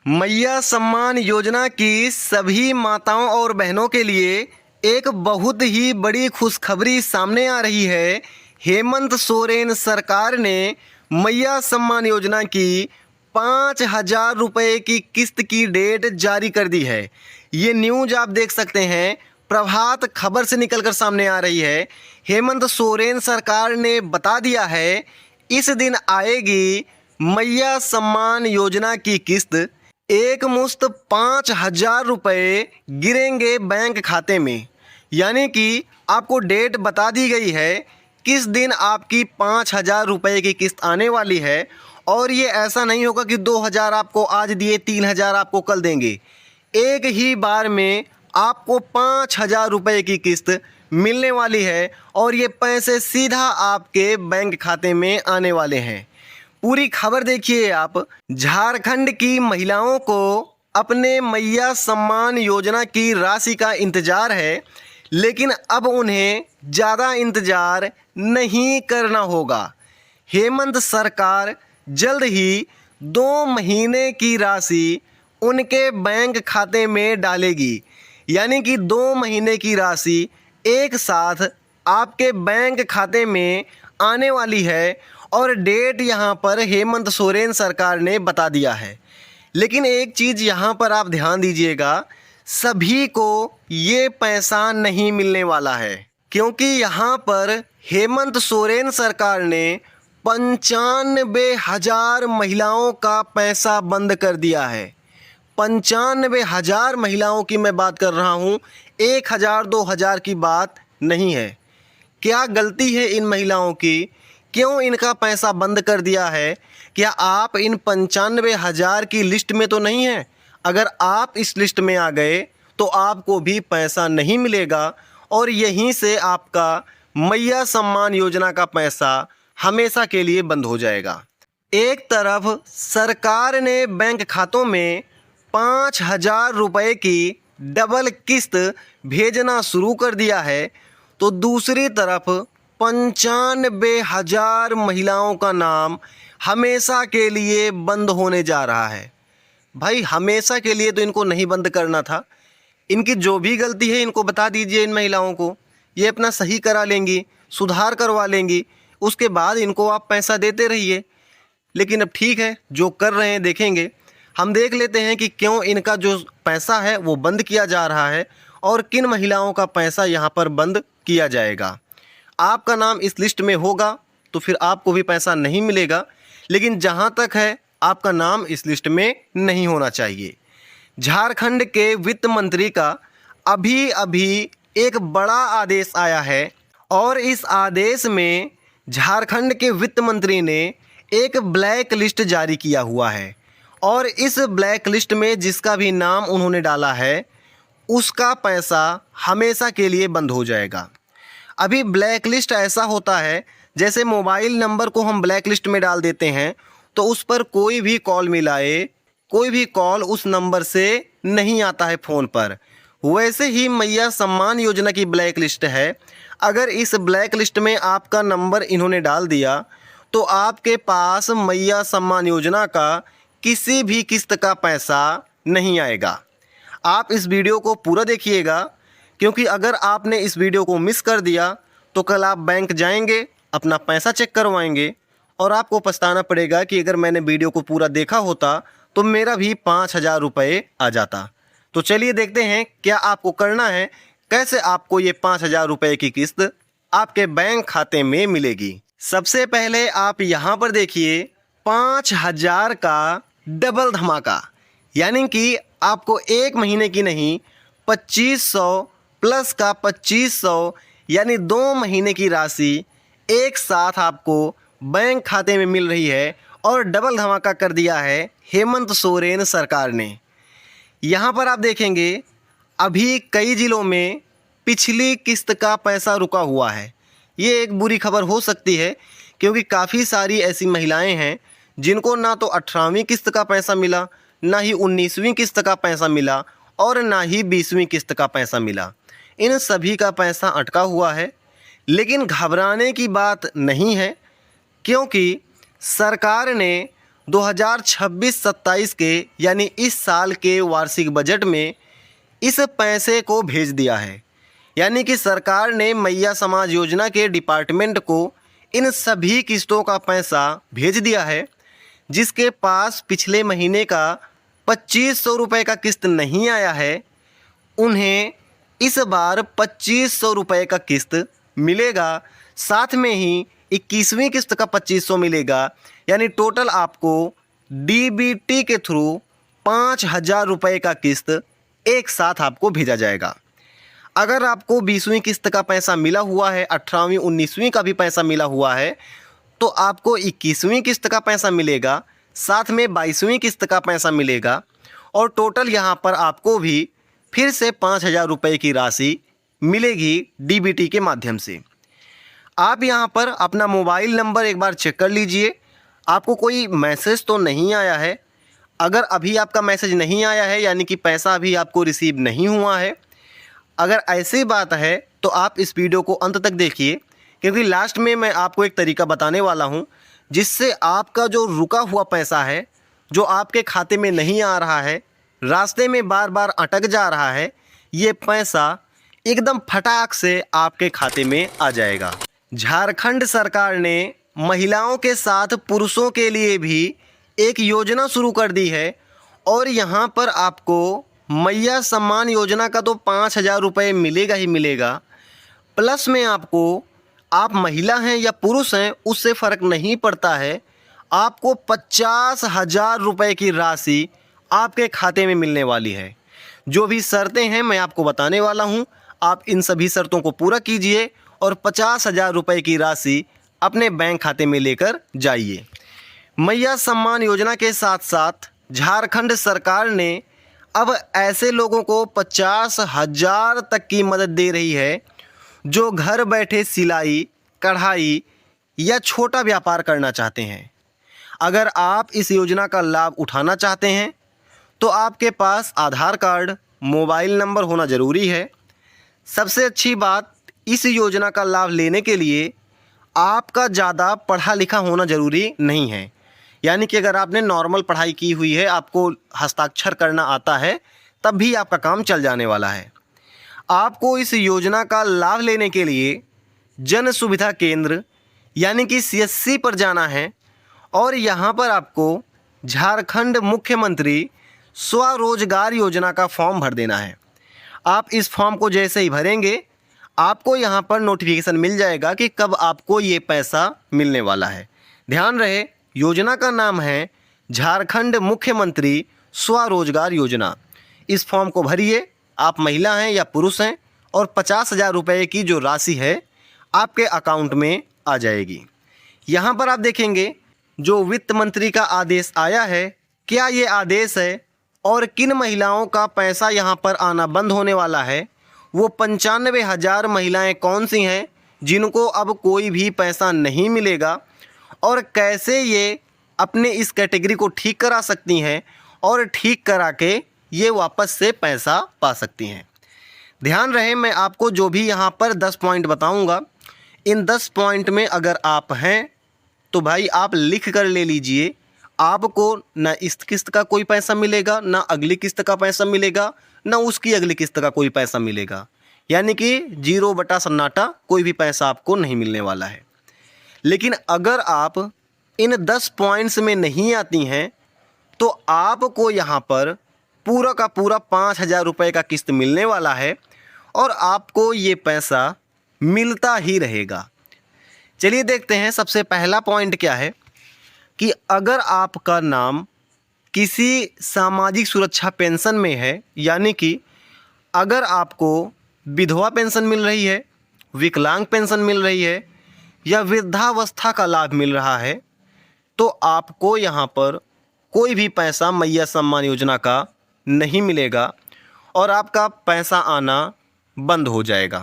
मैया सम्मान योजना की सभी माताओं और बहनों के लिए एक बहुत ही बड़ी खुशखबरी सामने आ रही है। हेमंत सोरेन सरकार ने मैया सम्मान योजना की 5,000 रुपये की किस्त की डेट जारी कर दी है। ये न्यूज़ आप देख सकते हैं, प्रभात खबर से निकलकर सामने आ रही है। हेमंत सोरेन सरकार ने बता दिया है इस दिन आएगी मैया सम्मान योजना की किस्त। एक मुश्त 5,000 रुपये गिरेंगे बैंक खाते में। यानी कि आपको डेट बता दी गई है किस दिन आपकी 5,000 रुपये की किस्त आने वाली है। और ये ऐसा नहीं होगा कि 2,000 आपको आज दिए, 3,000 आपको कल देंगे। एक ही बार में आपको 5,000 रुपये की किस्त मिलने वाली है और ये पैसे सीधा आपके बैंक खाते में आने वाले हैं। पूरी खबर देखिए आप। झारखंड की महिलाओं को अपने मैया सम्मान योजना की राशि का इंतजार है, लेकिन अब उन्हें ज़्यादा इंतजार नहीं करना होगा। हेमंत सरकार जल्द ही 2 महीने की राशि उनके बैंक खाते में डालेगी। यानी कि 2 महीने की राशि एक साथ आपके बैंक खाते में आने वाली है और डेट यहाँ पर हेमंत सोरेन सरकार ने बता दिया है। लेकिन एक चीज़ यहाँ पर आप ध्यान दीजिएगा, सभी को ये पैसा नहीं मिलने वाला है, क्योंकि यहाँ पर हेमंत सोरेन सरकार ने 95,000 महिलाओं का पैसा बंद कर दिया है। 95,000 महिलाओं की मैं बात कर रहा हूँ, 1,000 2,000 की बात नहीं है। क्या गलती है इन महिलाओं की? क्यों इनका पैसा बंद कर दिया है? क्या आप इन 95,000 की लिस्ट में तो नहीं हैं? अगर आप इस लिस्ट में आ गए तो आपको भी पैसा नहीं मिलेगा और यहीं से आपका मैया सम्मान योजना का पैसा हमेशा के लिए बंद हो जाएगा। एक तरफ सरकार ने बैंक खातों में 5,000 रुपये की डबल किस्त भेजना शुरू कर दिया है, तो दूसरी तरफ 95,000 महिलाओं का नाम हमेशा के लिए बंद होने जा रहा है। भाई हमेशा के लिए तो इनको नहीं बंद करना था। इनकी जो भी गलती है इनको बता दीजिए इन महिलाओं को, ये अपना सही करा लेंगी, सुधार करवा लेंगी, उसके बाद इनको आप पैसा देते रहिए। लेकिन अब ठीक है, जो कर रहे हैं देखेंगे। हम देख लेते हैं कि क्यों इनका जो पैसा है वो बंद किया जा रहा है और किन महिलाओं का पैसा यहाँ पर बंद किया जाएगा। आपका नाम इस लिस्ट में होगा तो फिर आपको भी पैसा नहीं मिलेगा, लेकिन जहाँ तक है आपका नाम इस लिस्ट में नहीं होना चाहिए। झारखंड के वित्त मंत्री का अभी अभी एक बड़ा आदेश आया है और इस आदेश में झारखंड के वित्त मंत्री ने एक ब्लैक लिस्ट जारी किया हुआ है और इस ब्लैक लिस्ट में जिसका भी नाम उन्होंने डाला है उसका पैसा हमेशा के लिए बंद हो जाएगा। अभी ब्लैक लिस्ट ऐसा होता है जैसे मोबाइल नंबर को हम ब्लैक लिस्ट में डाल देते हैं तो उस पर कोई भी कॉल मिलाए, कोई भी कॉल उस नंबर से नहीं आता है फ़ोन पर। वैसे ही मैया सम्मान योजना की ब्लैक लिस्ट है। अगर इस ब्लैक लिस्ट में आपका नंबर इन्होंने डाल दिया तो आपके पास मैया सम्मान योजना का किसी भी किस्त का पैसा नहीं आएगा। आप इस वीडियो को पूरा देखिएगा, क्योंकि अगर आपने इस वीडियो को मिस कर दिया तो कल आप बैंक जाएंगे, अपना पैसा चेक करवाएंगे और आपको पछताना पड़ेगा कि अगर मैंने वीडियो को पूरा देखा होता तो मेरा भी 5,000 रुपये आ जाता। तो चलिए देखते हैं क्या आपको करना है, कैसे आपको ये 5,000 रुपये की किस्त आपके बैंक खाते में मिलेगी। सबसे पहले आप यहाँ पर देखिए 5,000 का डबल धमाका, यानी कि आपको 1 महीने की नहीं 2,500 प्लस का 2,500 यानी 2 महीने की राशि एक साथ आपको बैंक खाते में मिल रही है और डबल धमाका कर दिया है हेमंत सोरेन सरकार ने। यहाँ पर आप देखेंगे अभी कई ज़िलों में पिछली किस्त का पैसा रुका हुआ है। ये एक बुरी खबर हो सकती है, क्योंकि काफ़ी सारी ऐसी महिलाएं हैं जिनको ना तो 18वीं किस्त का पैसा मिला, ना ही 19वीं किस्त का पैसा मिला और ना ही 20वीं किस्त का पैसा मिला। इन सभी का पैसा अटका हुआ है। लेकिन घबराने की बात नहीं है, क्योंकि सरकार ने 2026-27 के यानी इस साल के वार्षिक बजट में इस पैसे को भेज दिया है। यानी कि सरकार ने मैया समाज योजना के डिपार्टमेंट को इन सभी किस्तों का पैसा भेज दिया है। जिसके पास पिछले महीने का 2500 रुपये का किस्त नहीं आया है, उन्हें इस बार 2500 रुपये का किस्त मिलेगा। साथ में ही 21वीं किस्त का 2500 मिलेगा। यानी टोटल आपको डीबीटी के थ्रू 5000 रुपये का किस्त एक साथ आपको भेजा जाएगा। अगर आपको 20वीं किस्त का पैसा मिला हुआ है, 18वीं 19वीं का भी पैसा मिला हुआ है, तो आपको 21वीं किस्त का पैसा मिलेगा, साथ में 22वीं किस्त का पैसा मिलेगा और टोटल यहाँ पर आपको भी फिर से 5000 रुपये की राशि मिलेगी डीबीटी के माध्यम से। आप यहाँ पर अपना मोबाइल नंबर एक बार चेक कर लीजिए, आपको कोई मैसेज तो नहीं आया है। अगर अभी आपका मैसेज नहीं आया है यानी कि पैसा अभी आपको रिसीव नहीं हुआ है, अगर ऐसी बात है तो आप इस वीडियो को अंत तक देखिए, क्योंकि लास्ट में मैं आपको एक तरीका बताने वाला हूं जिससे आपका जो रुका हुआ पैसा है, जो आपके खाते में नहीं आ रहा है, रास्ते में बार बार अटक जा रहा है, ये पैसा एकदम फटाक से आपके खाते में आ जाएगा। झारखंड सरकार ने महिलाओं के साथ पुरुषों के लिए भी एक योजना शुरू कर दी है और यहाँ पर आपको मैया सम्मान योजना का तो 5000 रुपये मिलेगा ही मिलेगा, प्लस में आपको, आप महिला हैं या पुरुष हैं उससे फ़र्क नहीं पड़ता है, आपको 50,000 रुपये की राशि आपके खाते में मिलने वाली है। जो भी शर्तें हैं मैं आपको बताने वाला हूं, आप इन सभी शर्तों को पूरा कीजिए और 50,000 रुपये की राशि अपने बैंक खाते में लेकर जाइए। मैया सम्मान योजना के साथ साथ झारखंड सरकार ने अब ऐसे लोगों को 50,000 तक की मदद दे रही है जो घर बैठे सिलाई, कढ़ाई या छोटा व्यापार करना चाहते हैं। अगर आप इस योजना का लाभ उठाना चाहते हैं तो आपके पास आधार कार्ड, मोबाइल नंबर होना ज़रूरी है। सबसे अच्छी बात, इस योजना का लाभ लेने के लिए आपका ज़्यादा पढ़ा लिखा होना ज़रूरी नहीं है। यानी कि अगर आपने नॉर्मल पढ़ाई की हुई है, आपको हस्ताक्षर करना आता है, तब भी आपका काम चल जाने वाला है। आपको इस योजना का लाभ लेने के लिए जन सुविधा केंद्र यानी कि CSC पर जाना है और यहाँ पर आपको झारखंड मुख्यमंत्री स्वरोजगार योजना का फॉर्म भर देना है। आप इस फॉर्म को जैसे ही भरेंगे, आपको यहाँ पर नोटिफिकेशन मिल जाएगा कि कब आपको ये पैसा मिलने वाला है। ध्यान रहे, योजना का नाम है झारखंड मुख्यमंत्री स्वरोजगार योजना। इस फॉर्म को भरिए, आप महिला हैं या पुरुष हैं, और 50,000 रुपये की जो राशि है आपके अकाउंट में आ जाएगी। यहाँ पर आप देखेंगे जो वित्त मंत्री का आदेश आया है, क्या ये आदेश है और किन महिलाओं का पैसा यहाँ पर आना बंद होने वाला है, वो 95,000 महिलाएं कौन सी हैं जिनको अब कोई भी पैसा नहीं मिलेगा और कैसे ये अपने इस कैटेगरी को ठीक करा सकती हैं और ठीक करा के ये वापस से पैसा पा सकती हैं। ध्यान रहे, मैं आपको जो भी यहाँ पर 10 पॉइंट बताऊँगा, इन 10 पॉइंट में अगर आप हैं तो भाई आप लिख कर ले लीजिए। आपको ना इस किस्त का कोई पैसा मिलेगा, ना अगली किस्त का पैसा मिलेगा, ना उसकी अगली किस्त का कोई पैसा मिलेगा। यानी कि 0 बटा सन्नाटा, कोई भी पैसा आपको नहीं मिलने वाला है। लेकिन अगर आप इन 10 पॉइंट्स में नहीं आती हैं तो आपको यहाँ पर पूरा का पूरा 5000 रुपये का किस्त मिलने वाला है और आपको ये पैसा मिलता ही रहेगा। चलिए देखते हैं सबसे पहला पॉइंट क्या है कि अगर आपका नाम किसी सामाजिक सुरक्षा पेंशन में है, यानी कि अगर आपको विधवा पेंशन मिल रही है, विकलांग पेंशन मिल रही है या वृद्धावस्था का लाभ मिल रहा है, तो आपको यहाँ पर कोई भी पैसा मैया सम्मान योजना का नहीं मिलेगा और आपका पैसा आना बंद हो जाएगा।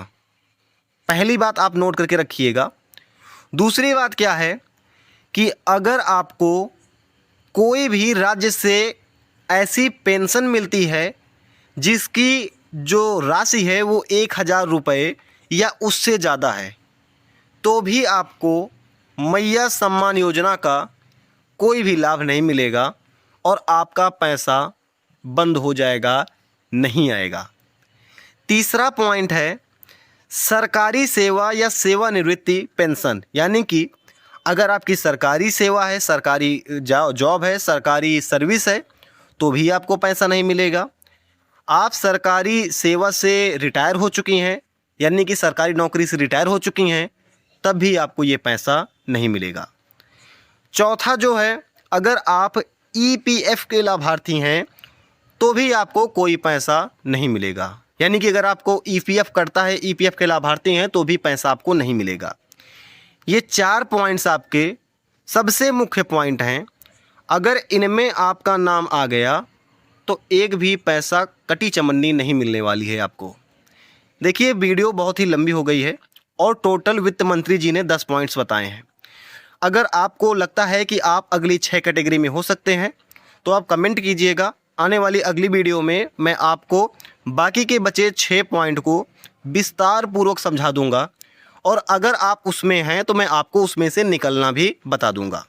पहली बात आप नोट करके रखिएगा। दूसरी बात क्या है कि अगर आपको कोई भी राज्य से ऐसी पेंशन मिलती है जिसकी जो राशि है वो 1000 रुपये या उससे ज़्यादा है, तो भी आपको मैया सम्मान योजना का कोई भी लाभ नहीं मिलेगा और आपका पैसा बंद हो जाएगा, नहीं आएगा। तीसरा पॉइंट है सरकारी सेवा या सेवानिवृत्ति पेंशन, यानी कि अगर आपकी सरकारी सेवा है, सरकारी जॉब है, सरकारी सर्विस है, तो भी आपको पैसा नहीं मिलेगा। आप सरकारी सेवा से रिटायर हो चुकी हैं, यानी कि सरकारी नौकरी से रिटायर हो चुकी हैं, तब भी आपको ये पैसा नहीं मिलेगा। चौथा जो है, अगर आप EPF के लाभार्थी हैं तो भी आपको कोई पैसा नहीं मिलेगा, यानी कि अगर आपको EPF करता है, EPF के लाभार्थी हैं, तो भी पैसा आपको नहीं मिलेगा। ये 4 पॉइंट्स आपके सबसे मुख्य पॉइंट हैं। अगर इनमें आपका नाम आ गया तो एक भी पैसा कटी चमन्नी नहीं मिलने वाली है आपको। देखिए, वीडियो बहुत ही लंबी हो गई है और टोटल वित्त मंत्री जी ने 10 पॉइंट्स बताए हैं। अगर आपको लगता है कि आप अगली 6 कैटेगरी में हो सकते हैं तो आप कमेंट कीजिएगा। आने वाली अगली वीडियो में मैं आपको बाकी के बचे 6 पॉइंट को विस्तार पूर्वक समझा दूंगा और अगर आप उसमें हैं तो मैं आपको उसमें से निकलना भी बता दूंगा।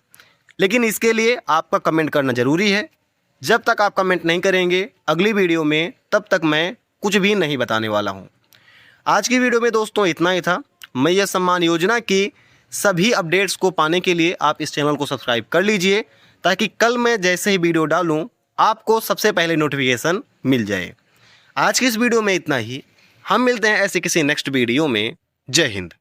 लेकिन इसके लिए आपका कमेंट करना ज़रूरी है। जब तक आप कमेंट नहीं करेंगे अगली वीडियो में, तब तक मैं कुछ भी नहीं बताने वाला हूं। आज की वीडियो में दोस्तों इतना ही था। मैया सम्मान योजना की सभी अपडेट्स को पाने के लिए आप इस चैनल को सब्सक्राइब कर लीजिए, ताकि कल मैं जैसे ही वीडियो डालूं आपको सबसे पहले नोटिफिकेशन मिल जाए। आज की इस वीडियो में इतना ही। हम मिलते हैं ऐसे किसी नेक्स्ट वीडियो में। जय हिंद।